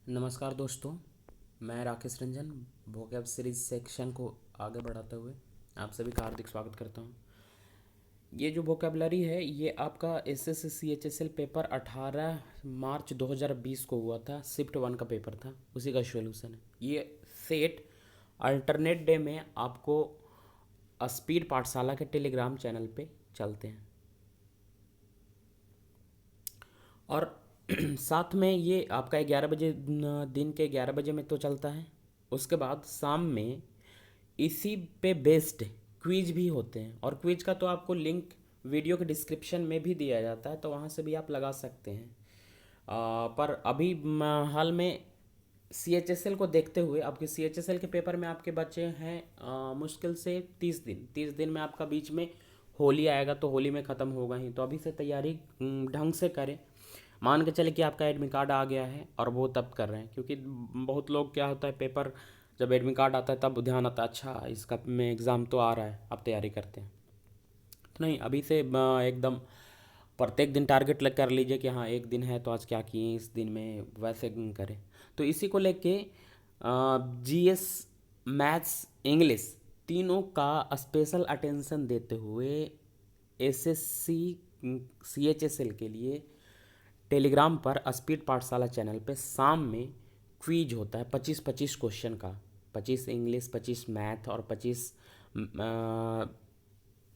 नमस्कार दोस्तों, मैं Rakesh Ranjan vocab series section को आगे बढ़ाते हुए आप सभी का हार्दिक स्वागत करता हूं। ये जो वोकेबलरी है ये आपका एसएससी सीएचएसएल पेपर 18 मार्च 2020 को हुआ था। शिफ्ट 1 का पेपर था, उसी का सॉल्यूशन है ये। सेट अल्टरनेट डे में आपको स्पीड पाठशाला के टेलीग्राम चैनल पे चलते हैं और साथ में ये आपका 11 बजे दिन के 11 बजे में तो चलता है। उसके बाद शाम में इसी पे बेस्ड क्विज भी होते हैं और क्विज का तो आपको लिंक वीडियो के डिस्क्रिप्शन में भी दिया जाता है, तो वहाँ से भी आप लगा सकते हैं। पर अभी हाल में सीएचएसएल को देखते हुए आपके सीएचएसएल के पेपर में आपके बचे हैं मुश्किल से 30 दिन में आपका बीच में होली आएगा, तो होली में ख़त्म होगा ही, तो अभी से तैयारी ढंग से करें। मान के चले कि आपका एडमिट कार्ड आ गया है और वो तब कर रहे हैं, क्योंकि बहुत लोग क्या होता है पेपर जब एडमिट कार्ड आता है तब ध्यान आता है, अच्छा इसका में एग्ज़ाम तो आ रहा है, अब तैयारी करते हैं। तो नहीं, अभी से एकदम प्रत्येक दिन टारगेट लग कर लीजिए कि हाँ एक दिन है तो आज क्या किए इस दिन में, वैसे करें। तो इसी को लेके जीएस, मैथ्स, इंग्लिश तीनों का स्पेशल अटेंशन देते हुए एसएससी सीएचएसएल के लिए टेलीग्राम पर स्पीड पाठशाला चैनल पे शाम में क्विज होता है 25-25 क्वेश्चन का। 25 इंग्लिश, 25 मैथ और 25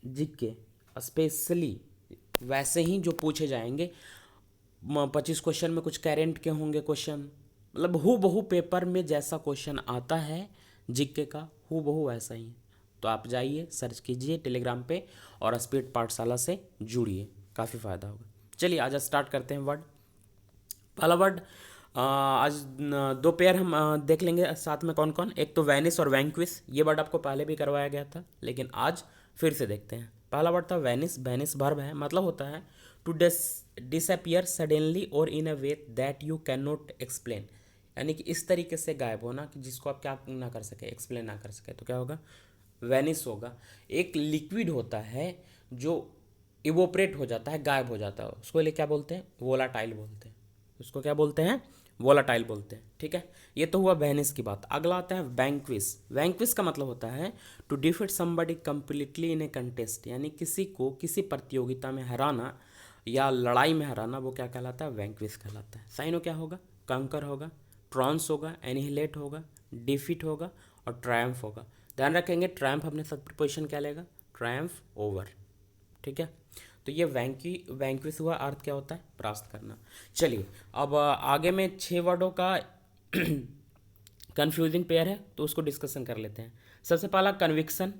जीके स्पेशली वैसे ही जो पूछे जाएंगे। 25 क्वेश्चन में कुछ करेंट के होंगे क्वेश्चन, मतलब हु बहू पेपर में जैसा क्वेश्चन आता है जीके का हु बहू वैसा ही है। तो आप जाइए, सर्च कीजिए टेलीग्राम पे और स्पीड पाठशाला से जुड़िए, काफ़ी फ़ायदा होगा। चलिए आज स्टार्ट करते हैं। वर्ड, पहला वर्ड आज दो पेयर हम देख लेंगे साथ में कौन कौन। एक तो वैनिस और वैंक्विस, ये वर्ड आपको पहले भी करवाया गया था लेकिन आज फिर से देखते हैं। पहला वर्ड था वैनिस। वैनिस वर्ब है, मतलब होता है टू डिसअपियर सडनली और in a way that you can not explain, यानी कि इस तरीके से गायब होना कि जिसको आप क्या ना कर सके, एक्सप्लेन ना कर सके, तो क्या होगा, वैनिस होगा। एक लिक्विड होता है जो इवोपरेट हो जाता है, गायब हो जाता है, उसको लिए क्या बोलते हैं, वोलाटाइल बोलते हैं। उसको क्या बोलते हैं, वोलाटाइल बोलते हैं। ठीक है, ये तो हुआ वैनिस की बात। अगला आता है वैंक्विस। वैंक्विस का मतलब होता है to defeat somebody completely in a contest, यानी किसी को किसी प्रतियोगिता में हराना या लड़ाई में हराना, वो क्या कहलाता है, वैंक्विस कहलाता है। साइनो क्या होगा, कंकर होगा, ट्रांस होगा, एनिहिलेट होगा, डिफीट होगा और ट्रायम्फ होगा। ध्यान रखेंगे ट्रायम्फ अपने सब प्रिपोजिशन क्या लेगा, ट्रायम्फ ओवर। ठीक है, तो ये वैंक्विस हुआ, अर्थ क्या होता है, परास्त करना। चलिए अब आगे में 6 वर्डों का कंफ्यूजिंग पेयर है तो उसको डिस्कशन कर लेते हैं। सबसे पहला कन्विक्शन,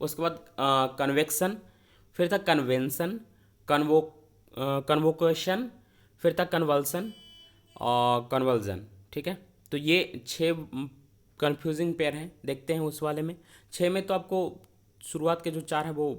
उसके बाद कन्वेक्शन, फिर था कन्वेंशन, कन्वो कन्वोकेशन, फिर था कन्वल्सन और कन्वल्जन। ठीक है, तो ये 6 कंफ्यूजिंग पेयर हैं, देखते हैं उस वाले में। 6 में तो आपको शुरुआत के जो 4 है वो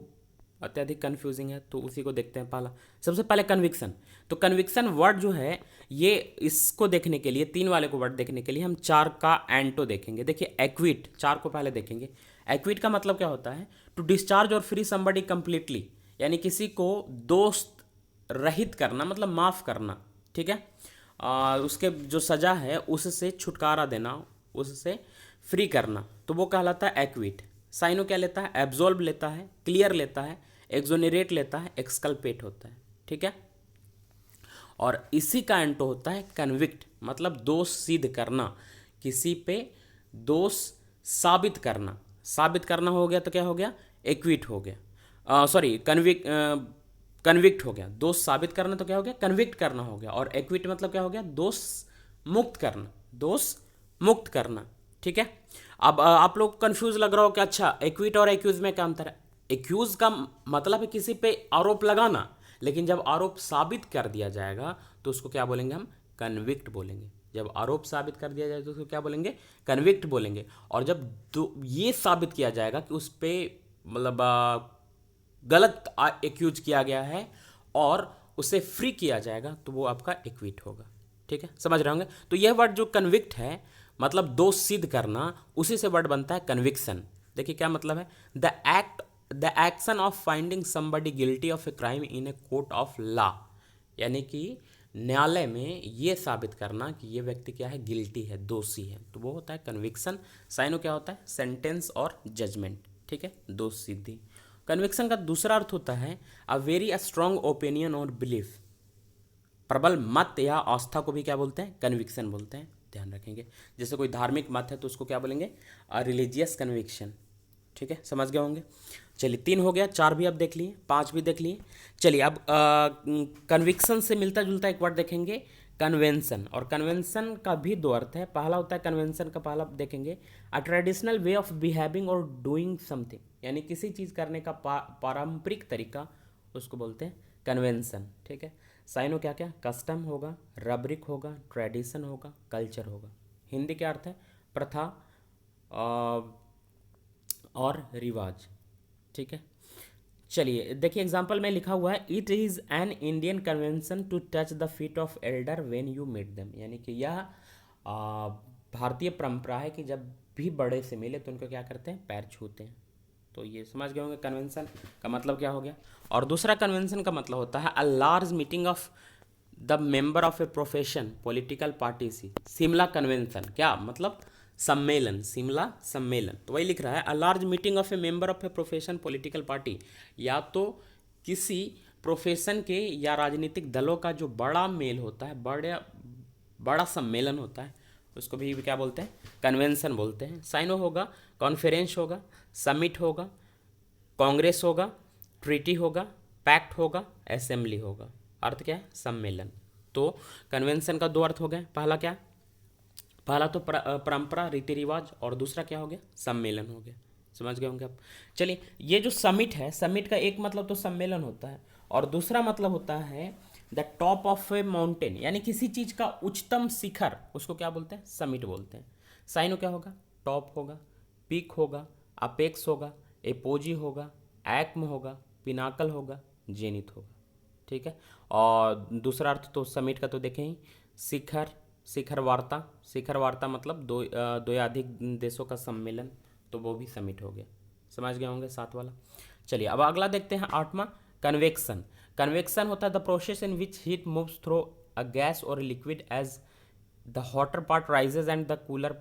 अत्यधिक कंफ्यूजिंग है, तो उसी को देखते हैं। पहला, सबसे पहले कन्विक्शन। तो कन्विक्शन वर्ड जो है ये, इसको देखने के लिए, 3 वाले को वर्ड देखने के लिए हम 4 का एंटो देखेंगे। देखिए एक्विट, 4 को पहले देखेंगे। एक्विट का मतलब क्या होता है, टू डिस्चार्ज और फ्री समबडी कंप्लीटली, यानी किसी को दोस्त रहित करना, मतलब माफ़ करना। ठीक है, उसके जो सज़ा है उससे छुटकारा देना, उससे फ्री करना, तो वो कहलाता है एक्विट। साइनो क्या लेता है, एब्जॉल्व लेता है, क्लियर लेता है, एक्सोनरेट लेता है, एक्सकल्पेट होता है। ठीक है, और इसी का एंटो होता है कन्विक्ट, मतलब दोष सिद्ध करना, किसी पे दोष साबित करना। साबित करना हो गया तो क्या हो गया, एक्विट हो गया, सॉरी कन्विक्ट हो गया। दोष साबित करना तो क्या हो गया, कन्विक्ट करना हो गया। और एक्विट मतलब क्या हो गया, दोष मुक्त करना, दोष मुक्त करना। ठीक है, अब आप लोग कंफ्यूज लग रहा हो कि अच्छा एक्विट और एक्यूज में क्या अंतर है। एक्यूज का मतलब है किसी पे आरोप लगाना, लेकिन जब आरोप साबित कर दिया जाएगा तो उसको क्या बोलेंगे हम, कन्विक्ट बोलेंगे। जब आरोप साबित कर दिया जाए तो उसको क्या बोलेंगे, कन्विक्ट बोलेंगे। और जब ये साबित किया जाएगा कि उस पर मतलब गलत एक्यूज किया गया है और उसे फ्री किया जाएगा तो वो आपका एक्विट होगा। ठीक है, समझ रहे होंगे। तो यह वर्ड जो कन्विक्ट है, मतलब दोष सिद्ध करना, उसी से वर्ड बनता है कन्विक्शन। देखिए क्या मतलब है, the action of finding somebody guilty of a crime in a court of law, यानी कि न्यायालय में ये साबित करना कि ये व्यक्ति क्या है, गिल्टी है, दोषी है, तो वो होता है कन्विक्शन। साइनो क्या होता है, सेंटेंस और जजमेंट, ठीक है, दोष सिद्धि। कन्विक्शन का दूसरा अर्थ होता है अ वेरी स्ट्रांग ओपिनियन और बिलीफ। प्रबल मत या आस्था को भी क्या बोलते हैं, कन्विक्शन बोलते हैं, ध्यान रखेंगे। जैसे कोई धार्मिक मत है तो उसको क्या बोलेंगे, रिलीजियस कन्विक्शन, ठीक है, समझ गए होंगे। चलिए 3 हो गया, 4 भी अब देख लिए, 5 भी देख लिए। चलिए अब कन्विक्शन से मिलता जुलता एक वर्ड देखेंगे, कन्वेंशन। और कन्वेंशन का भी 2 अर्थ है। पहला होता है कन्वेंशन का पहला देखेंगे, a traditional way of behaving और डूइंग समथिंग, यानी किसी चीज़ करने का पारंपरिक तरीका, उसको बोलते हैं कन्वेंशन, ठीक है। साइनो क्या क्या, कस्टम होगा, रब्रिक होगा, ट्रेडिशन होगा, कल्चर होगा। हिंदी क्या अर्थ है, प्रथा और रिवाज, ठीक है। चलिए देखिए एग्जाम्पल में लिखा हुआ है, it is an Indian convention to touch the feet of elder when you meet them, यानी कि यह भारतीय परंपरा है कि जब भी बड़े से मिले तो उनको क्या करते हैं, पैर छूते हैं। तो ये समझ गए होंगे कन्वेंशन का मतलब क्या हो गया। और दूसरा कन्वेंशन का मतलब होता है a large meeting of the member of a profession political party सी। शिमला कन्वेंशन क्या मतलब, सम्मेलन, शिमला सम्मेलन। तो वही लिख रहा है a large meeting of A member of a profession political party, या तो किसी प्रोफेशन के या राजनीतिक दलों का जो बड़ा मेल होता है, बड़ा सम्मेलन होता है, उसको भी क्या बोलते हैं, कन्वेंशन बोलते हैं। साइनो होगा, कॉन्फ्रेंस होगा, समिट होगा, कांग्रेस होगा, ट्रीटी होगा, पैक्ट होगा, असेंबली होगा। अर्थ क्या है, सम्मेलन। तो कन्वेंशन का 2 अर्थ हो गए। पहला क्या, पहला तो परंपरा, रीति रिवाज, और दूसरा क्या हो गया, सम्मेलन हो गया। समझ गए होंगे आप। चलिए ये जो समिट है, समिट का एक मतलब तो सम्मेलन होता है और दूसरा मतलब होता है the top of A mountain, यानी किसी चीज़ का उच्चतम शिखर, उसको क्या बोलते हैं, समिट बोलते हैं। साइनो क्या होगा, टॉप होगा, पीक होगा, अपेक्स होगा, एपोजी होगा, एक्म होगा, पिनाकल होगा, जेनिथ होगा, ठीक है। और दूसरा अर्थ तो समिट का तो देखें ही, शिखर, शिखर वार्ता, शिखर वार्ता मतलब दो या अधिक देशों का सम्मेलन, तो वो भी समिट हो गया। समझ गए होंगे 7 वाला। चलिए अब अगला देखते हैं 8वां, कन्वेक्शन। कन्वेक्शन होता है the process in which heat moves through a gas or liquid as the hotter part rises and the cooler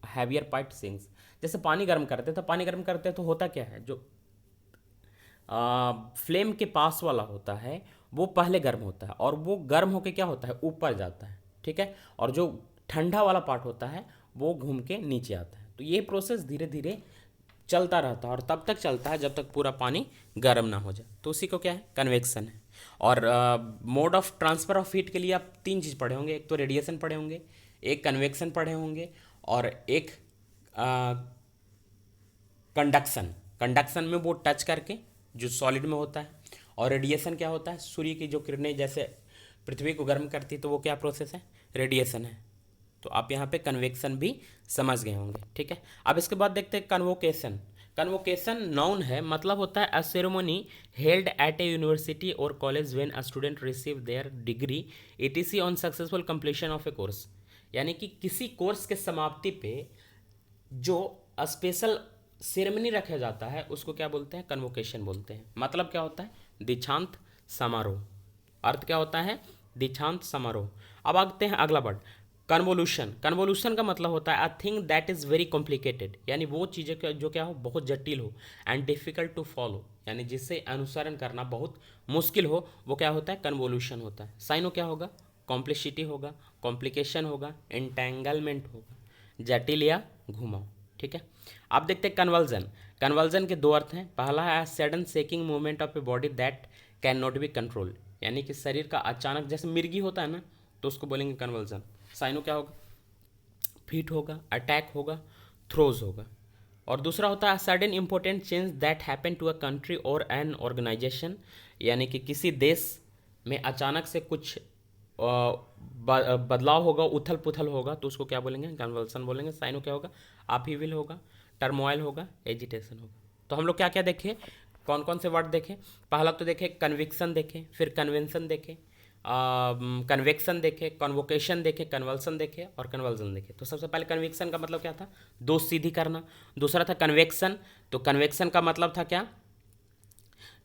heavier part sinks. जैसे पानी गर्म करते हैं तो पानी गर्म करते हैं तो होता क्या है, जो फ्लेम के पास वाला होता है वो पहले गर्म होता है और वो गर्म होके क्या होता है, ऊपर जाता है, ठीक है। और जो ठंडा वाला पार्ट होता है वो घूम के नीचे आता है। तो ये प्रोसेस धीरे धीरे चलता रहता है और तब तक चलता है जब तक पूरा पानी गर्म ना हो जाए, तो उसी को क्या है, कन्वेक्शन है। और mode of transfer of heat के लिए आप 3 चीज़ पढ़े होंगे, एक तो रेडिएशन पढ़े होंगे, एक कन्वेक्शन पढ़े होंगे, और एक कंडक्शन। कंडक्शन में वो टच करके जो सॉलिड में होता है, और रेडिएशन क्या होता है, सूर्य की जो किरणें जैसे पृथ्वी को गर्म करती है, तो वो क्या प्रोसेस है, रेडिएशन है। तो आप यहाँ पे कन्वेक्शन भी समझ गए होंगे, ठीक है। अब इसके बाद देखते हैं कन्वोकेशन। कन्वोकेशन नाउन है, मतलब होता है a ceremony held at a university or college when a student receive their degree etc on successful completion of a course, यानी कि किसी कोर्स के समाप्ति पे जो स्पेशल सेरेमनी रखा जाता है उसको क्या बोलते हैं, कन्वोकेशन बोलते हैं। मतलब क्या होता है, दीक्षांत समारोह। अर्थ क्या होता है, दीक्षांत समारोह। अब आते हैं अगला वर्ड, कन्वोल्यूशन। कन्वोल्यूशन का मतलब होता है a thing that is very complicated, यानी वो चीज़ें जो क्या हो, बहुत जटिल हो, एंड डिफिकल्ट टू फॉलो, यानी जिससे अनुसरण करना बहुत मुश्किल हो, वो क्या होता है, कन्वोल्यूशन होता है। साइनो क्या होगा, कॉम्प्लिसिटी होगा, कॉम्प्लिकेशन होगा, एंटेंगलमेंट होगा, जटिल या घुमाव, ठीक है। आप देखते हैं कन्वर्जन। कन्वर्जन के 2 अर्थ हैं। पहला है sudden shaking movement of a body that can not be control, यानी कि शरीर का अचानक, जैसे मिर्गी होता है ना, तो उसको बोलेंगे कन्वर्जन। साइनो क्या होगा, फीट होगा, अटैक होगा, थ्रोज होगा। और दूसरा होता है sudden important change that happen to a country और एन ऑर्गेनाइजेशन, यानी कि किसी देश में अचानक से कुछ बदलाव होगा, उथल पुथल होगा, तो उसको क्या बोलेंगे, कन्वल्सन बोलेंगे। साइनो क्या होगा, अपहीविल होगा, टर्मोइल होगा, एजिटेशन होगा। तो हम लोग क्या क्या देखें, कौन कौन से वर्ड देखें। पहला तो देखें कन्विक्शन देखें, फिर कन्वेंशन देखें, कन्वेक्शन देखे, कन्वोकेशन देखे, कन्वल्सन देखे और कन्वल्जन देखे। तो सबसे पहले कन्विक्शन का मतलब क्या था, दोष सिद्धि करना। दूसरा था कन्वेक्शन, तो कन्वेक्शन का मतलब था क्या,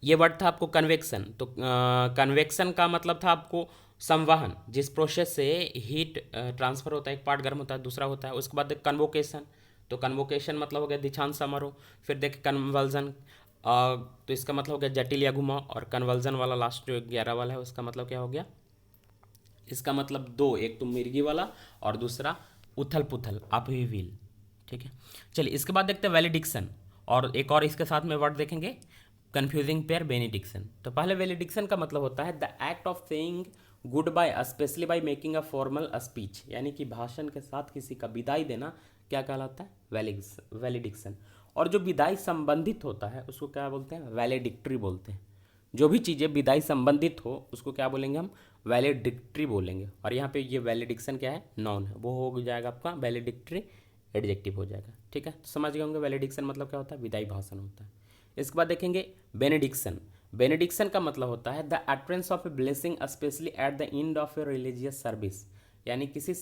ये वर्ड था आपको कन्वेक्शन। तो कन्वेक्शन का मतलब था आपको संवहन, जिस प्रोसेस से हीट ट्रांसफर होता है, एक पार्ट गर्म होता है दूसरा होता है। उसके बाद कन्वोकेशन, तो कन्वोकेशन मतलब हो गया दीक्षांत समारोह। फिर देखिए कन्वल्जन, तो इसका मतलब हो गया जटिल या घुमाव। और कन्वल्जन वाला लास्ट जो 11 वाला है उसका मतलब क्या हो गया, इसका मतलब दो, एक तो मिर्गी वाला और दूसरा उथल पुथल अपहीविल। ठीक है, चलिए इसके बाद देखते हैं वैलिडिक्शन, और एक और इसके साथ में वर्ड देखेंगे कंफ्यूजिंग पेयर बेनिडिक्शन। तो पहले वैलिडिक्शन का मतलब होता है the act of saying goodbye specially by making a formal speech, यानी कि भाषण के साथ किसी का विदाई देना क्या कहलाता है, वैलिडिक्शन। और जो विदाई संबंधित होता है उसको क्या बोलते हैं, वैलिडिक्टरी बोलते हैं। जो भी चीज़ें विदाई संबंधित हो उसको क्या बोलेंगे हम, वैलिडिक्टरी बोलेंगे। और यहाँ पे ये वैलिडिक्शन क्या है, नाउन है, वो हो जाएगा आपका वैलिडिक्टरी एडजेक्टिव हो जाएगा। ठीक है, तो समझ गए होंगे वैलिडिक्शन मतलब क्या होता है, विदाई भाषण होता है। इसके बाद देखेंगे बेनेडिक्शन। बेनेडिक्शन का मतलब होता है the utterance of a blessing especially at the end of a religious service, यानी किसी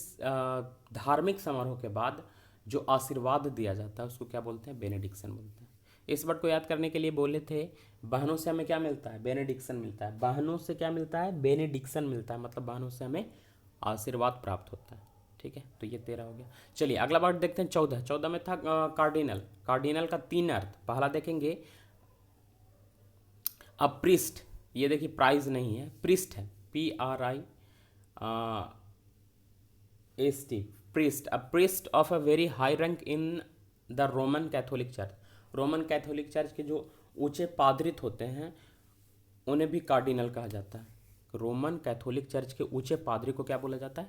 धार्मिक समारोह के बाद जो आशीर्वाद दिया जाता है उसको क्या बोलते हैं, बेनेडिक्शन बोलते हैं। इस वर्ड को याद करने के लिए बोले थे बहनों से हमें क्या मिलता है, बेनेडिक्शन मिलता है। बहनों से क्या मिलता है, बेनेडिक्शन मिलता है, मतलब बहनों से हमें आशीर्वाद प्राप्त होता है। ठीक है, तो ये 13 हो गया। चलिए अगला वर्ड देखते हैं 14। 14 में था कार्डिनल। कार्डिनल का 3 अर्थ। पहला देखेंगे अप्रिस्ट, ये देखिए प्राइज नहीं है, प्रिस्ट है, PRIST, priest, a priest of a very high rank in the Roman Catholic church. Roman Catholic church के जो ऊंचे पादरित होते हैं उन्हें भी कार्डिनल कहा जाता है। रोमन कैथोलिक चर्च के ऊंचे पादरी को क्या बोला जाता है,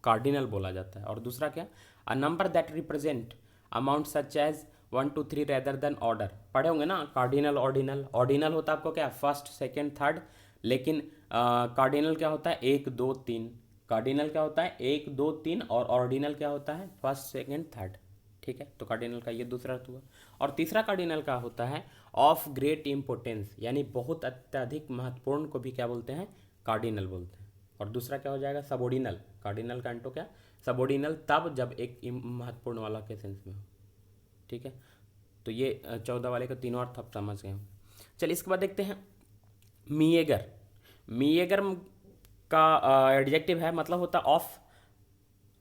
कार्डिनल बोला जाता है। और दूसरा क्या, a number that represent amount such as 1 to 3 rather than order. पढ़े होंगे ना कार्डिनल ऑर्डिनल। ऑर्डिनल होता है आपको क्या, फर्स्ट सेकेंड थर्ड, लेकिन कार्डिनल क्या होता है, 1 2 3। कार्डिनल क्या होता है, 1 2 3, और ऑर्डिनल क्या होता है, फर्स्ट सेकेंड थर्ड। ठीक है, तो कार्डिनल का ये दूसरा अर्थ हुआ। और तीसरा कार्डिनल का होता है ऑफ ग्रेट इंपोर्टेंस, यानी बहुत अत्यधिक महत्वपूर्ण को भी क्या बोलते हैं, कार्डिनल बोलते हैं। और दूसरा क्या हो जाएगा, सबोर्डिनल। कार्डिनल का अंटो क्या, सबोर्डिनल, तब जब एक महत्वपूर्ण वाला के सेंस में हो। ठीक है, तो ये 14 वाले का तीनों अर्थ आप समझ गए हो। चलिए इसके बाद देखते हैं मीएगर। मीएगर का एडजेक्टिव है, मतलब होता है ऑफ,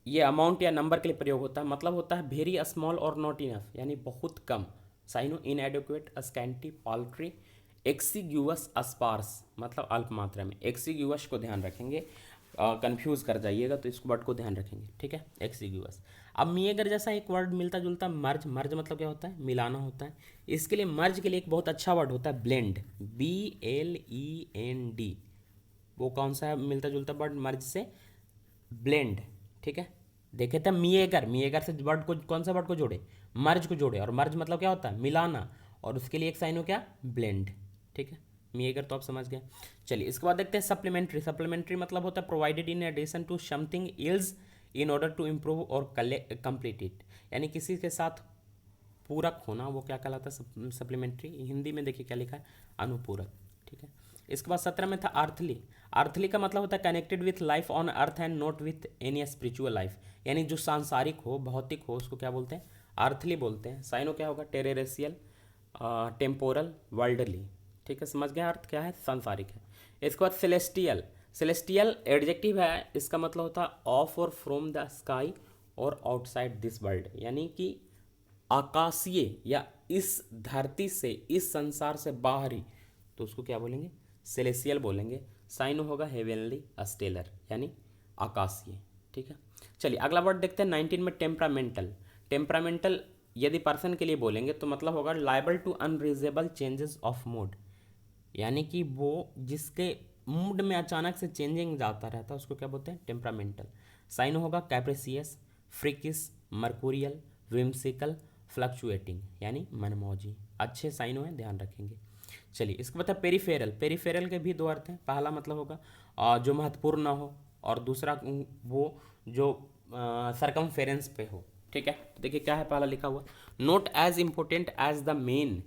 ये अमाउंट या नंबर के लिए प्रयोग होता है, मतलब होता है वेरी स्मॉल और नॉट इनफ, यानी बहुत कम। साइनो इनएडिक्वेट, स्कैंटी, पाल्ट्री, एक्सिग्यूअस, अस्पार्स, मतलब अल्प मात्रा में। एक्सिग्यूअस को ध्यान रखेंगे, कंफ्यूज कर जाइएगा तो इस वर्ड को ध्यान रखेंगे। ठीक है, एक्सिग्यूअस। अब मीएगर जैसा एक वर्ड मिलता जुलता मर्ज। मर्ज मतलब क्या होता है, मिलाना होता है। इसके लिए मर्ज के लिए एक बहुत अच्छा वर्ड होता है ब्लेंड, BLEND। वो कौन सा मिलता जुलता वर्ड मर्ज से, ब्लेंड। ठीक है, देखे थे मीएगर, मीएगर से वर्ड को कौन सा वर्ड को जोड़े, मर्ज को जोड़े। और मर्ज मतलब क्या होता है, मिलाना, और उसके लिए एक साइन हो क्या, ब्लेंड। ठीक है, मीएगर तो आप समझ गए। चलिए इसके बाद देखते हैं सप्लीमेंट्री। सप्लीमेंट्री मतलब होता है provided in addition to something else in order to improve और कंप्लीट इट, यानी किसी के साथ पूरक होना, वो क्या कहलाता है, सप्लीमेंट्री। हिंदी में देखिए क्या लिखा है, अनुपूरक। ठीक है, इसके बाद 17 में था अर्थली। अर्थली का मतलब होता है connected with life on earth and not with any spiritual life, यानी जो सांसारिक हो, भौतिक हो, उसको क्या बोलते हैं, अर्थली बोलते हैं। साइनो क्या होगा, टेरेरेशियल, टेम्पोरल, वर्ल्डली। ठीक है, समझ गया अर्थ क्या है, सांसारिक है। इसके बाद सेलेस्टियल। सेलेस्टियल एडजेक्टिव है, इसका मतलब होता है ऑफ और फ्रॉम द स्काई और आउटसाइड दिस वर्ल्ड, यानी कि आकाशीय या इस धरती से, इस संसार से बाहरी, तो उसको क्या बोलेंगे, सेलेसियल बोलेंगे। साइन होगा हेवेनली, स्टेलर, यानी आकाशीय। ठीक है, चलिए अगला वर्ड देखते हैं 19 में टेम्परामेंटल। टेम्परामेंटल यदि पर्सन के लिए बोलेंगे तो मतलब होगा liable to unreasonable changes of mood, यानी कि वो जिसके मूड में अचानक से चेंजिंग जाता रहता है उसको क्या बोलते हैं, टेम्परामेंटल। साइन होगा कैप्रिसियस, फ्रिकिस, मर्कुरियल, विम्सिकल, फ्लक्चुएटिंग, यानी मनमौजी। अच्छे साइनों हैं, ध्यान रखेंगे। चलिए इसके बाद पेरीफेरल। पेरीफेरल के भी दो अर्थ हैं। पहला मतलब होगा जो महत्वपूर्ण ना हो, और दूसरा वो जो सरकमफेरेंस पे हो। ठीक है, तो देखिए क्या है पहला लिखा हुआ, not as important as the main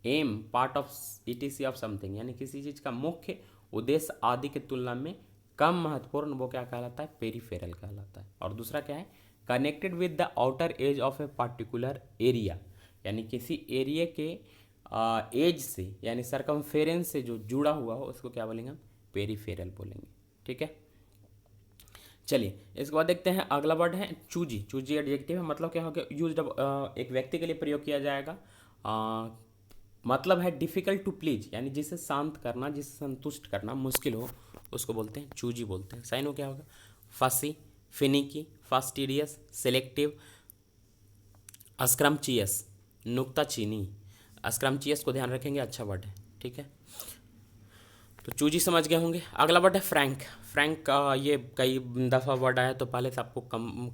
aim part of ETC of something, यानी किसी चीज़ का मुख्य उद्देश्य आदि की तुलना में कम महत्वपूर्ण, वो क्या कहलाता है, पेरीफेरल कहलाता है। और दूसरा क्या है, connected with the outer as of a particular area, यानी किसी एरिया के एज से, यानी सरकमफेरेंस से जो जुड़ा हुआ हो उसको क्या बोलेंगे हम, पेरीफेरल बोलेंगे। ठीक है। चलिए इसके बाद देखते हैं अगला वर्ड है चूजी। चूजी एडजेक्टिव है, मतलब क्या होगा, यूज्ड एक व्यक्ति के लिए प्रयोग किया जाएगा। मतलब है डिफ़िकल्ट टू प्लीज, यानी जिसे शांत करना, जिसे संतुष्ट करना मुश्किल हो, उसको बोलते हैं चूजी बोलते हैं। साइन हो क्या होगा, फसी, फिनिकी, फास्टिडियस, सेलेक्टिव, अस्क्रमचियस, नुक्ताचीनी। अस्क्रमचियस को ध्यान रखेंगे, अच्छा वर्ड है, ठीक है। तो चूजी समझ गए होंगे। अगला वर्ड है फ्रैंक। फ्रैंक का ये कई दफ़ा वर्ड आया तो पहले से आपको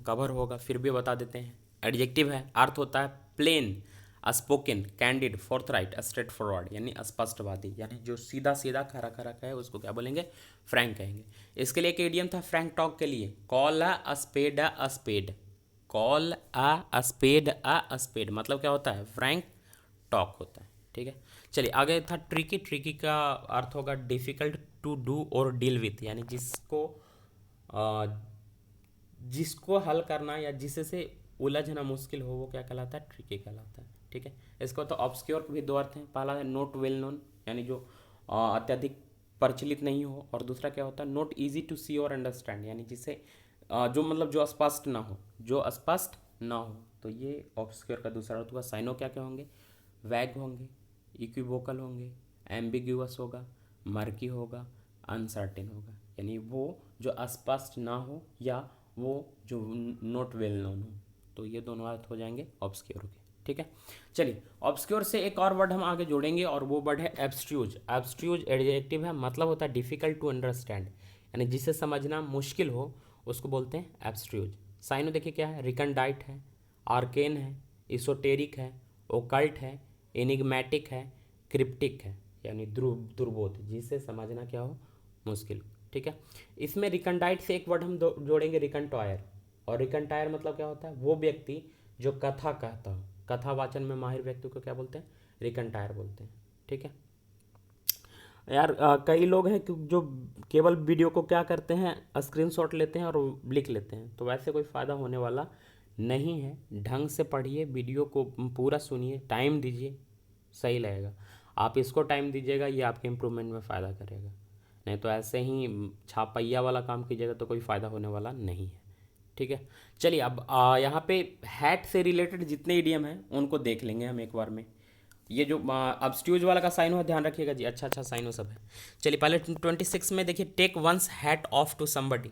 कवर होगा, फिर भी बता देते हैं। एडजेक्टिव है, अर्थ होता है plain, spoken, candid, forthright, straightforward, यानी स्पष्टवादी, यानी जो सीधा सीधा खरा खरा का है उसको क्या बोलेंगे, फ्रैंक कहेंगे। इसके लिए एक इडियम था फ्रैंक टॉक के लिए, call a spade a spade. Call a spade a spade मतलब क्या होता है, फ्रैंक टॉक होता है, ठीक है। चलिए आगे था ट्रिकी। ट्रिकी का अर्थ होगा डिफ़िकल्ट टू डू और डील विथ, यानी जिसको हल करना या जिससे उलझना मुश्किल हो वो क्या कहलाता है, ट्रिकी कहलाता है, ठीक है। इसको तो ऑब्सक्योर भी दो अर्थ हैं, पहला है नोट वेल नोन, यानी जो अत्यधिक प्रचलित नहीं हो, और दूसरा क्या होता है नोट इजी टू सी और अंडरस्टैंड, यानी जिसे जो मतलब जो स्पष्ट ना हो, जो स्पष्ट ना हो, तो ये ऑब्सक्योर का दूसरा अर्थ होगा। साइनो क्या क्या होंगे, वैग होंगे, इक्विवोकल होंगे, एम्बिग्यूअस होगा, मर्की होगा, अनसर्टेन होगा, यानी वो जो अस्पष्ट ना हो या वो जो नॉट वेल नोन हो, तो ये दोनों अर्थ हो जाएंगे ऑब्सक्योर के, ठीक है। चलिए ऑब्सक्योर से एक और वर्ड हम आगे जोड़ेंगे और वो वर्ड है एब्स्ट्रूज। एब्स्ट्रूज एडजेक्टिव है, मतलब होता है डिफ़िकल्ट टू अंडरस्टैंड, यानी जिसे समझना मुश्किल हो उसको बोलते हैं एब्स्ट्रूज। साइनो देखिए क्या है, रिकनडाइट है, आर्केन है, इsoteric है, ओकल्ट है, एनिग्मेटिक है, क्रिप्टिक है, यानी दुर्बोध, जिसे समझना क्या हो, मुश्किल, ठीक है। इसमें रिकनडाइट से एक वर्ड हम जोड़ेंगे रिकनटॉयर, और रिकनटायर मतलब क्या होता है, वो व्यक्ति जो कथा कहता हो, कथा वाचन में माहिर व्यक्ति को क्या बोलते हैं, रिकनटायर बोलते हैं, ठीक है। यार कई लोग हैं कि जो केवल वीडियो को क्या करते हैं, स्क्रीनशॉट लेते हैं और लिख लेते हैं, तो वैसे कोई फ़ायदा होने वाला नहीं है। ढंग से पढ़िए, वीडियो को पूरा सुनिए, टाइम दीजिए, सही लगेगा। आप इसको टाइम दीजिएगा, ये आपके इम्प्रूवमेंट में फ़ायदा करेगा, नहीं तो ऐसे ही छापैया वाला काम कीजिएगा तो कोई फ़ायदा होने वाला नहीं है, ठीक है। चलिए अब यहाँ पे हैट से रिलेटेड जितने इडियम हैं उनको देख लेंगे हम एक बार में। ये जो अब्स्ट्यूज वाला का साइन हो ध्यान रखिएगा जी, अच्छा अच्छा साइन हो सब है। चलिए पहले 26 में देखिए, take one's hat off to somebody,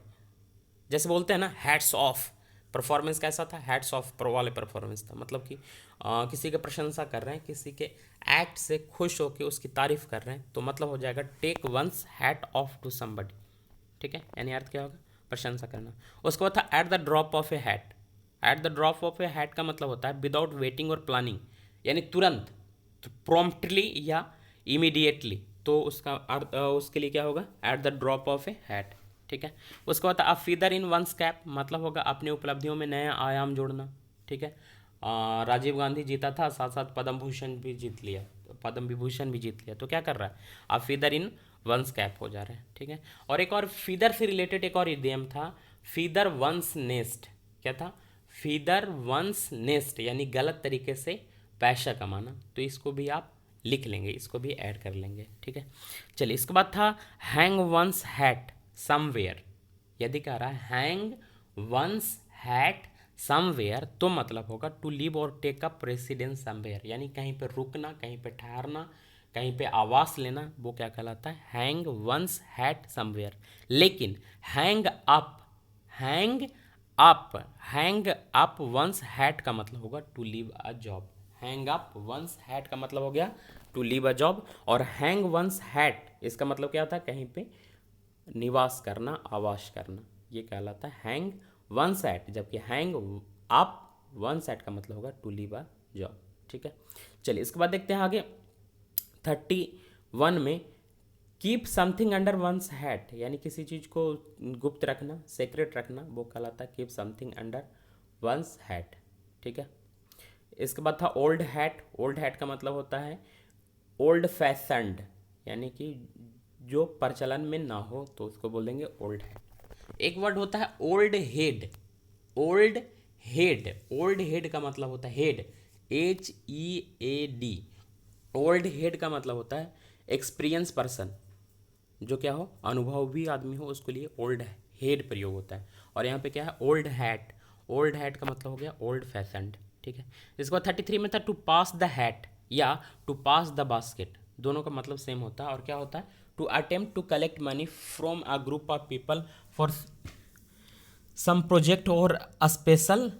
जैसे बोलते हैं ना हैट्स ऑफ, परफॉर्मेंस कैसा था, हैट्स ऑफ पर वाले परफॉर्मेंस था, मतलब कि किसी की प्रशंसा कर रहे हैं, किसी के एक्ट से खुश होकर उसकी तारीफ कर रहे हैं, तो मतलब हो जाएगा take one's hat off to somebody, ठीक है। यानी अर्थ क्या होगा, प्रशंसा करना। उसके बाद था at the drop of a hat. At the drop of a hat का मतलब होता है विदाउट वेटिंग और प्लानिंग, यानी तुरंत, तो प्रॉम्प्टली या इमीडिएटली, तो उसका अर्थ उसके लिए क्या होगा, at the drop of a hat, ठीक है। उसके बाद अ फीदर इन वंस कैप, मतलब होगा अपनी उपलब्धियों में नया आयाम जोड़ना, ठीक है। राजीव गांधी जीता था, साथ साथ पद्म भूषण भी जीत लिया, पद्म विभूषण भी जीत लिया, तो क्या कर रहा है, अ फीदर इन वंस कैप हो जा रहा है, ठीक है। और एक और फीदर से रिलेटेड एक और इडियम था, फीदर वंस नेस्ट। क्या था, फीदर वंस नेस्ट, यानी गलत तरीके से पैसा कमाना, तो इसको भी आप लिख लेंगे, इसको भी ऐड कर लेंगे, ठीक है। चलिए इसके बाद था हैंग वंस हैट समवेयर। यदि कह रहा है हैंग वंस हैट समवेयर, तो मतलब होगा टू लिव और टेक अप रेसिडेंस समवेयर, यानी कहीं पे रुकना, कहीं पे ठहरना, कहीं पे आवास लेना, वो क्या कहलाता है, हैंग वंस हैट समवेयर। लेकिन hang up, hang up, hang up one's hat का मतलब होगा to leave a job. Hang up one's hat का मतलब हो गया टू लीव अ जॉब, और हैंग वंस हैट इसका मतलब क्या होता है, कहीं पे निवास करना, आवास करना, ये कहलाता है हैंग वंस हैट। जबकि हैंग अप वंस हैट का मतलब होगा टू लीव अ जॉब, ठीक है। चलिए इसके बाद देखते हैं आगे 31 में, keep something under one's hat, यानी किसी चीज़ को गुप्त रखना, सेक्रेट रखना, वो कहलाता है keep something under one's hat, ठीक है। इसके बाद था ओल्ड हैट। ओल्ड हैट का मतलब होता है ओल्ड फैशंड, यानी कि जो प्रचलन में ना हो, तो उसको बोलेंगे ओल्ड हैट। एक वर्ड होता है old head. Old head, old head का मतलब होता है हेड, HEAD। ओल्ड हेड का मतलब होता है एक्सपीरियंस पर्सन, जो क्या हो, अनुभवी आदमी हो, उसके लिए ओल्ड हेड प्रयोग होता है। और यहाँ पे क्या है, ओल्ड हैट। ओल्ड हैट का मतलब हो गया ओल्ड फैशनड, ठीक है। इसके बाद 33 में था टू पास द हैट या टू पास द बास्केट, दोनों का मतलब सेम होता है। और क्या होता है, to attempt to collect money from a group of people for some project और स्पेशल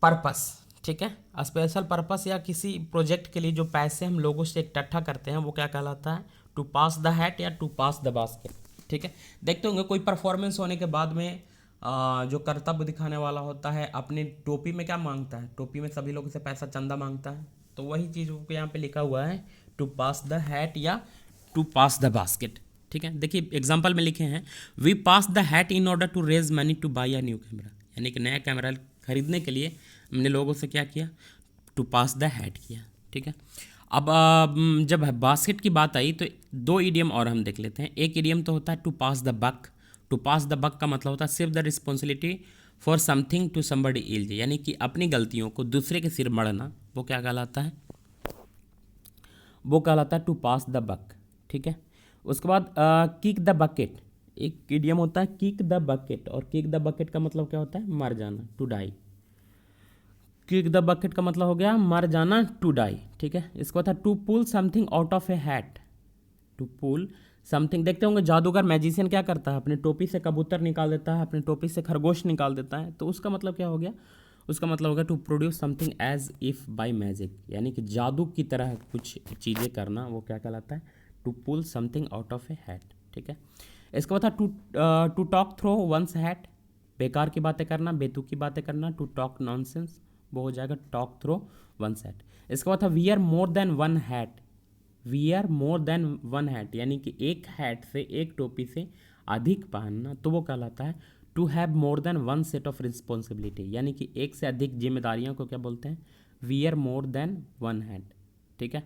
पर्पस, ठीक है। स्पेशल पर्पस या किसी प्रोजेक्ट के लिए जो पैसे हम लोगों से इकट्ठा करते हैं वो क्या कहलाता है, टू पास द हैट या टू पास द बास्केट, ठीक है। देखते होंगे कोई परफॉर्मेंस होने के बाद में जो कर्तव्य दिखाने वाला होता है अपनी टोपी में क्या मांगता है, टोपी में सभी लोगों से पैसा चंदा मांगता है। तो वही चीज़ यहाँ पे लिखा हुआ है, टू पास द हैट या टू पास द बास्केट, ठीक है। देखिए एग्जाम्पल में लिखे हैं, we pass the hat in order to raise money to buy a new camera, यानी कि नया कैमरा खरीदने के लिए हमने लोगों से क्या किया, टू पास द हैट किया, ठीक है। अब जब बास्केट की बात आई तो दो इडियम और हम देख लेते हैं। एक इडियम तो होता है to pass the buck. To pass the buck का मतलब होता है सिर्फ the responsibility for something to somebody else, यानी कि अपनी गलतियों को दूसरे के सिर मढ़ना, वो क्या कहलाता है, वो कहलाता है टू पास द बक, ठीक है। उसके बाद किक द बकेट, एक इडियम होता है किक द बकेट, और किक द बकेट का मतलब क्या होता है, मर जाना, to die. Kick the bucket का मतलब हो गया मर जाना, टू डाई, ठीक है। इसके बाद था to pull something out of a hat, to pull something. देखते होंगे जादूगर मैजिशियन क्या करता है, अपनी टोपी से कबूतर निकाल देता है, अपनी टोपी से खरगोश निकाल देता है, तो उसका मतलब क्या हो गया, उसका मतलब हो गया to produce something as if by magic, यानी कि जादू की तरह कुछ चीज़ें करना, वो क्या कहलाता है, to pull something out of a hat, ठीक है। इसके बाद था to talk through one's hat, बेकार की बातें करना, बेतुकी की बातें करना, टू टॉक नॉनसेंस, वो हो जाएगा टॉक थ्रो वंस हैट। इसके बाद था वियर मोर देन वन हैट, वियर मोर देन वन हैट, यानी कि एक हैट से, एक टोपी से अधिक पहनना, तो वो कहलाता है to have more than one set of responsibility, यानी कि एक से अधिक जिम्मेदारियों को क्या बोलते हैं, वियर मोर देन वन हैट, ठीक है।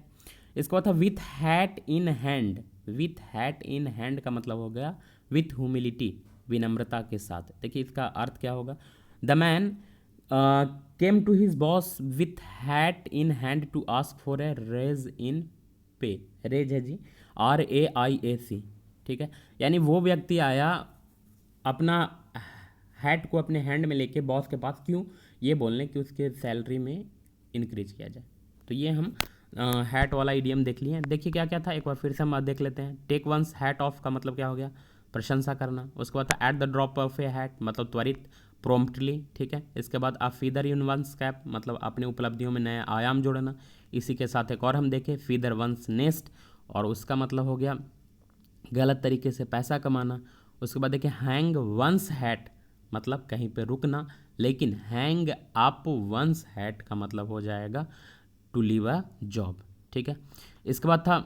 इसके बाद था with hat in hand, with hat in hand का मतलब हो गया विथ ह्यूमिलिटी, विनम्रता के साथ। देखिए इसका अर्थ क्या होगा, the man came to his boss with hat in hand to ask for a raise in pay, raise है जी RAIAC, ठीक है। यानी वो व्यक्ति आया अपना हैट को अपने हैंड में लेके बॉस के पास, क्यों, ये बोलने कि उसके सैलरी में इंक्रीज किया जाए। तो ये हम हैट वाला इडियम देख लिए। देखिए क्या क्या था, एक बार फिर से हम देख लेते हैं। टेक वंस हैट ऑफ का मतलब क्या हो गया, प्रशंसा करना। उसके बाद था at the drop of a hat, मतलब त्वरित, प्रॉम्प्टली, ठीक है। इसके बाद आ फीदर इन वंस कैप, मतलब अपनी उपलब्धियों में नया आयाम जोड़ना। इसी के साथ एक और हम देखें फीदर वंस नेस्ट, और उसका मतलब हो गया गलत तरीके से पैसा कमाना। उसके बाद देखिए हैंग वंस हैट, मतलब कहीं पे रुकना, लेकिन हैंग अप वंस हैट का मतलब हो जाएगा टू लीव अ जॉब, ठीक है। इसके बाद था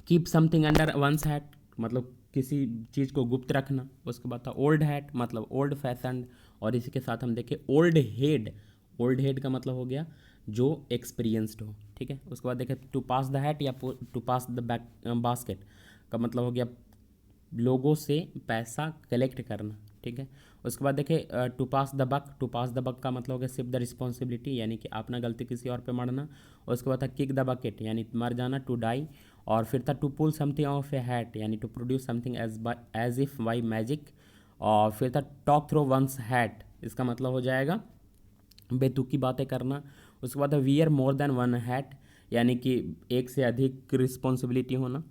keep something under one's hat, मतलब किसी चीज़ को गुप्त रखना। उसके बाद था ओल्ड हैट, मतलब ओल्ड फैशन। और इसी के साथ हम देखें ओल्ड हेड, ओल्ड हेड का मतलब हो गया जो एक्सपीरियंस्ड हो, ठीक है। उसके बाद देखें टू पास द हैट या टू पास द बास्केट का मतलब हो गया लोगों से पैसा कलेक्ट करना, ठीक है। उसके बाद देखें to pass the buck, to pass the buck का मतलब हो गया सिर्फ द रिस्पॉन्सिबिलिटी, यानी कि अपना गलती किसी और पे मरना। उसके बाद था किक द बकेट, यानी मर जाना, टू डाई। और फिर था to pull something off a hat, यानी to produce something as if by magic. और फिर था टॉक थ्रो वंस हैट, इसका मतलब हो जाएगा बेतुकी बातें करना। उसके बाद वियर मोर देन वन हैट, यानी कि एक से अधिक रिस्पॉन्सिबिलिटी होना।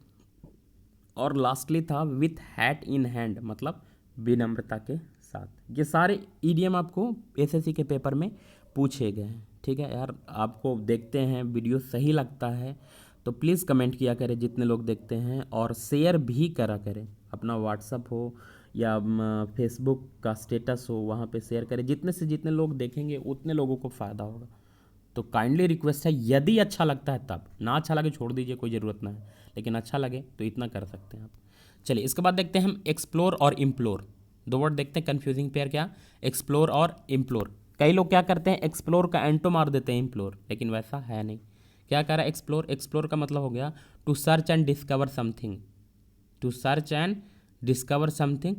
और लास्टली था विथ हैट इन हैंड, मतलब विनम्रता के साथ। ये सारे ईडियम आपको एसएससी के पेपर में पूछे गए हैं, ठीक है। यार आपको देखते हैं वीडियो सही लगता है तो प्लीज़ कमेंट किया करें जितने लोग देखते हैं, और शेयर भी करा करें, अपना व्हाट्सअप हो या फेसबुक का स्टेटस हो वहाँ पे शेयर करें। जितने से जितने लोग देखेंगे उतने लोगों को फ़ायदा होगा। तो काइंडली रिक्वेस्ट है, यदि अच्छा लगता है तब, ना अच्छा लगे छोड़ दीजिए, कोई ज़रूरत ना है, लेकिन अच्छा लगे तो इतना कर सकते हैं आप। चलिए इसके बाद देखते हैं हम एक्सप्लोर और इम्प्लोर, दो वर्ड देखते हैं कन्फ्यूजिंग पेयर क्या, एक्सप्लोर और इम्प्लोर। कई लोग क्या करते हैं एक्सप्लोर का एंटो मार देते हैं इम्प्लोर, लेकिन वैसा है नहीं। क्या कह रहा है एक्सप्लोर, एक्सप्लोर का मतलब हो गया to search and discover something, to search and discover something.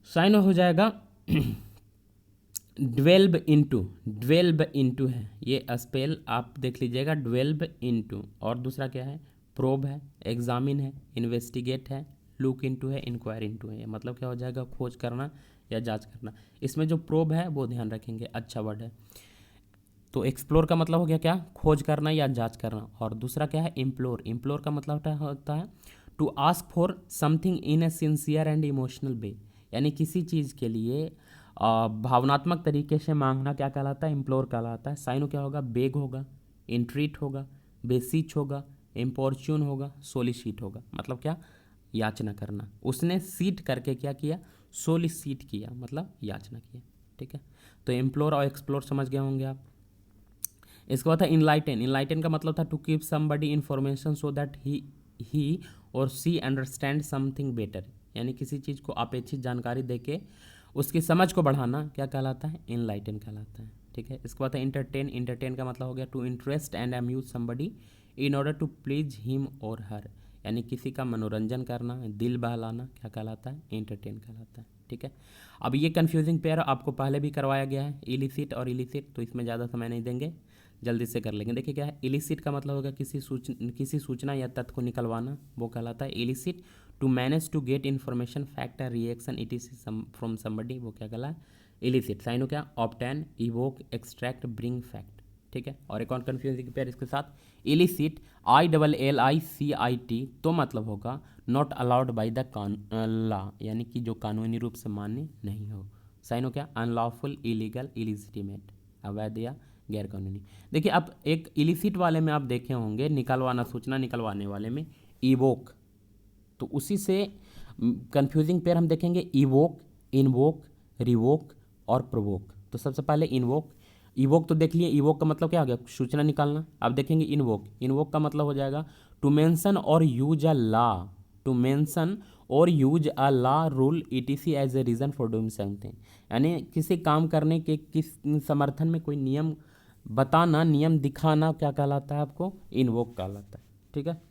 साइन हो जाएगा ड्वेल्व इनटू, ड्वेल्व इनटू है ये स्पेल आप देख लीजिएगा, ड्वेल्व इनटू। और दूसरा क्या है प्रोब है, एग्जामिन है, इन्वेस्टिगेट है, लुक इनटू है, इंक्वायर इनटू है। मतलब क्या हो जाएगा, खोज करना या जांच करना। इसमें जो प्रोब है वो ध्यान रखेंगे, अच्छा वर्ड है। तो एक्सप्लोर का मतलब हो गया क्या, खोज करना या जांच करना। और दूसरा क्या है, इम्प्लोर। इम्प्लोर का मतलब होता है to ask for something in a sincere and emotional way, यानी किसी चीज़ के लिए भावनात्मक तरीके से मांगना क्या कहलाता है, इम्प्लोर कहलाता है। साइनो क्या होगा, बेग होगा, इंट्रीट होगा, बेसीच होगा, इम्पोर्च्यून होगा, सोलिसिट होगा। मतलब क्या, याचना करना। उसने सीट करके क्या किया, सोलिसिट किया, मतलब याचना किया। ठीक है, तो इम्प्लोर और एक्सप्लोर समझ गए होंगे आप। इसके बाद था इनलाइटन। इनलाइटन का मतलब था to keep somebody information so that he और सी अंडरस्टैंड समथिंग बेटर, यानी किसी चीज़ को अपेक्षित जानकारी देके उसकी समझ को बढ़ाना क्या कहलाता है, इनलाइटन कहलाता है। ठीक है, इसके बाद है इंटरटेन। इंटरटेन का मतलब हो गया to interest and amuse somebody in order to please him और हर, यानी किसी का मनोरंजन करना, दिल बहलाना क्या कहलाता है, इंटरटेन कहलाता है। ठीक है, अब ये कन्फ्यूजिंग पेयर आपको पहले भी करवाया गया है, इलिसिट और इलिसिट, तो इसमें ज़्यादा समय नहीं देंगे, जल्दी से कर लेंगे। देखिए क्या है, इलिसिट का मतलब होगा किसी सूचना या तथ्य को निकलवाना, वो कहलाता है elicit. To manage to get information, fact, reaction it is from somebody, वो क्या कहला है, इलिसिट। साइनो क्या, obtain, evoke, extract, bring fact. ठीक है, और एक और कन्फ्यूजिंग पेयर इसके साथ, इलिसिट, ILLICIT, तो मतलब होगा not allowed by the law, यानी कि जो कानूनी रूप से मान्य नहीं हो। साइनो क्या, अनलॉफुल, इलीगल, इलिजिटिमेट, अवैध या गैर कानूनी। देखिए अब एक इलिसिट वाले में आप देखे होंगे, निकलवाना, सूचना निकलवाने वाले में इवोक, तो उसी से कंफ्यूजिंग पेयर हम देखेंगे, इवोक, इनवोक, रिवोक और प्रोवोक। तो सबसे पहले इनवोक। इवोक तो देख लिए, इवोक का मतलब क्या हो गया, सूचना निकालना। अब देखेंगे इनवोक। इनवोक का मतलब हो जाएगा to mention or use a law, to mention or use a law, rule, ETC as a reason for doing something, यानी किसी काम करने के किस समर्थन में कोई नियम बताना, नियम दिखाना क्या कहलाता है, आपको इनवोक कहलाता है। ठीक है,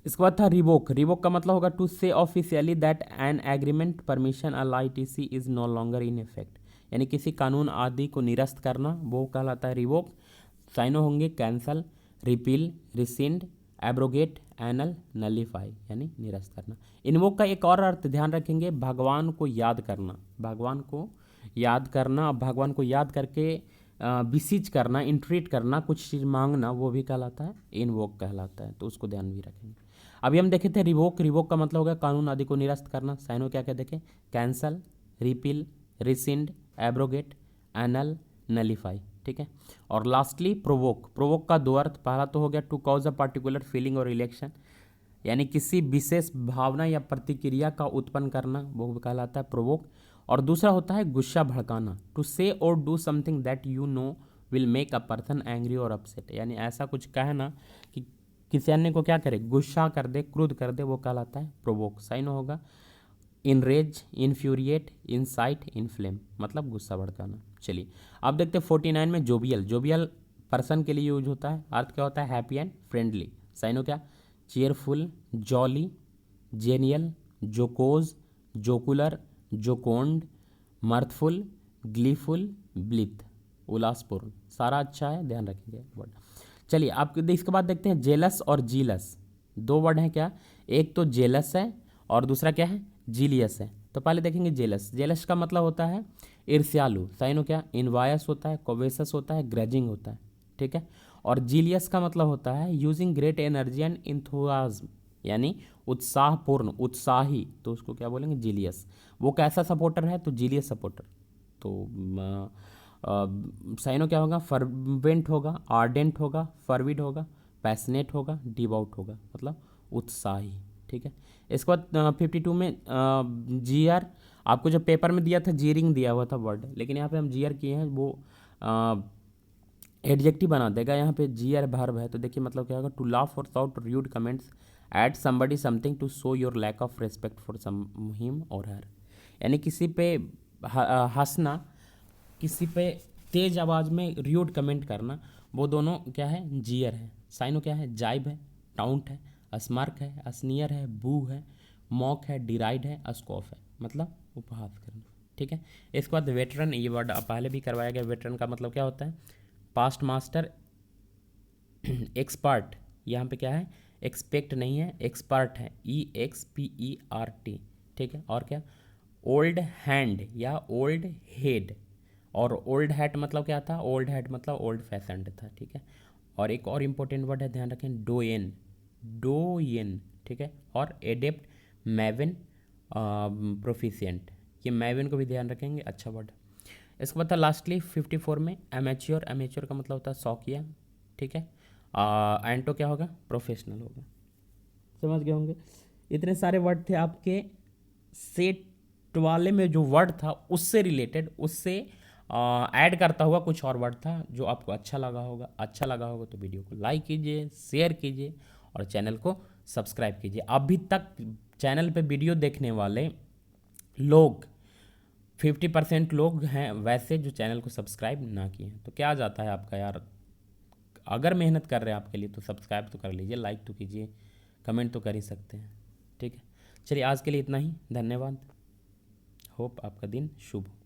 इसके बाद था रिवोक। रिवोक का मतलब होगा to say officially that an agreement, permission, a ITC is no longer in effect, यानी किसी कानून आदि को निरस्त करना, वो कहलाता है रिवोक। साइनो होंगे cancel, repeal, rescind, abrogate, annul, nullify, यानी निरस्त करना। इनवोक का एक और अर्थ ध्यान रखेंगे, भगवान को याद करना, भगवान को याद करना, भगवान को याद करके बिसीज करना, इंट्रीट करना, कुछ चीज़ मांगना, वो भी कहलाता है इनवोक कहलाता है, तो उसको ध्यान भी रखेंगे। अभी हम देखे थे रिवोक। रिवोक का मतलब होगा कानून आदि को निरस्त करना। साइनो क्या क्या देखें, cancel, repeal, rescind, abrogate, annul, nullify. ठीक है, और लास्टली प्रोवोक। प्रोवोक का दो अर्थ, पहला तो हो गया to cause a particular feeling और रिएक्शन, यानी किसी विशेष भावना या प्रतिक्रिया का उत्पन्न करना, वो कहलाता है प्रोवोक। और दूसरा होता है गुस्सा भड़काना, टू से और do something that you know will make a person angry और अपसेट, यानी ऐसा कुछ कहना कि किसी अन्य को क्या करे, गुस्सा कर दे, क्रोध कर दे, वो कहलाता है प्रोवोक। साइन होगा इनरेज, इन्फ्यूरिएट, इंसाइट, इनफ्लेम, मतलब गुस्सा भड़काना। चलिए अब देखते हैं 49 में जोबियल। जोबियल पर्सन के लिए यूज होता है, अर्थ क्या होता है, हैप्पी एंड फ्रेंडली। साइन हो क्या, cheerful, jolly, genial, jocose, jocular, jocund, mirthful, gleeful, blithe, उल्लासपूर्ण, सारा अच्छा है, ध्यान रखेंगे वर्ड। चलिए आप इसके बाद देखते हैं जेलस और जीलस, दो वर्ड हैं क्या, एक तो जेलस है और दूसरा क्या है, जीलियस है। तो पहले देखेंगे जेलस। जेलस का मतलब होता है ईर्ष्यालु। साइन हो क्या, इनवायस होता है, कोवेसस होता है, ग्रजिंग होता है। ठीक है, और जीलियस का मतलब होता है यूजिंग ग्रेट एनर्जी एंड इंथुआज्म, यानी उत्साहपूर्ण, उत्साही, तो उसको क्या बोलेंगे, जीलियस। वो कैसा सपोर्टर है, तो जीलियस सपोर्टर। तो साइनो क्या होगा, फर्वेंट होगा, आर्डेंट होगा, फर्विड होगा, पैशनेट होगा, डिवाउट होगा, मतलब उत्साही। ठीक है, इसके बाद 52 में जीआर। आपको जो पेपर में दिया था जीरिंग दिया हुआ था वर्ड, लेकिन यहाँ पे हम जीआर किए हैं, वो एडजेक्टिव बना देगा, यहाँ पे जीआर वर्ब है। तो देखिए मतलब क्या होगा, टू लाफ और shout rude comments at somebody something to show your lack of respect for some him और हर, यानी किसी पे हंसना, किसी पे तेज आवाज़ में र्यूड कमेंट करना, वो दोनों क्या है, जीयर है। साइनो क्या है, जाइब है, टाउंट है, स्मार्क है, अस्नियर है, बू है, मॉक है, डिराइड है, अस्कॉफ है, मतलब उपहास करना। ठीक है, इसके बाद वेटरन, ये वर्ड पहले भी करवाया गया। वेटरन का मतलब क्या होता है, पास्ट मास्टर, एक्सपर्ट, यहाँ पे क्या है, एक्सपेक्ट नहीं है, एक्सपर्ट है, EXPERT, ठीक है। और क्या, ओल्ड हैंड या ओल्ड हेड, और ओल्ड हैट मतलब क्या था, ओल्ड हैट मतलब ओल्ड फैशनड था, ठीक है। और एक और इम्पोर्टेंट वर्ड है, ध्यान रखें, डोयन, डोयन, ठीक है। और एडेप्ट, मैविन, प्रोफिशिएंट, ये मैविन को भी ध्यान रखेंगे, अच्छा वर्ड। इसके बाद था लास्टली 54 में एमेच्योर, एमेच्योर का मतलब होता है शौकिया, ठीक है। एंटो क्या होगा, प्रोफेशनल होगा। समझ गए होंगे। इतने सारे वर्ड थे आपके सेट वाले में, जो वर्ड था उससे रिलेटेड, उससे ऐड करता हुआ कुछ और वर्ड था जो आपको अच्छा लगा होगा। अच्छा लगा होगा तो वीडियो को लाइक कीजिए, शेयर कीजिए और चैनल को सब्सक्राइब कीजिए। अभी तक चैनल पे वीडियो देखने वाले लोग 50% लोग हैं वैसे जो चैनल को सब्सक्राइब ना किए हैं, तो क्या जाता है आपका यार। अगर मेहनत कर रहे हैं आपके लिए तो सब्सक्राइब तो कर लीजिए, लाइक तो कीजिए, कमेंट तो कर ही सकते हैं, ठीक है। चलिए आज के लिए इतना ही, धन्यवाद। होप आपका दिन शुभ हो।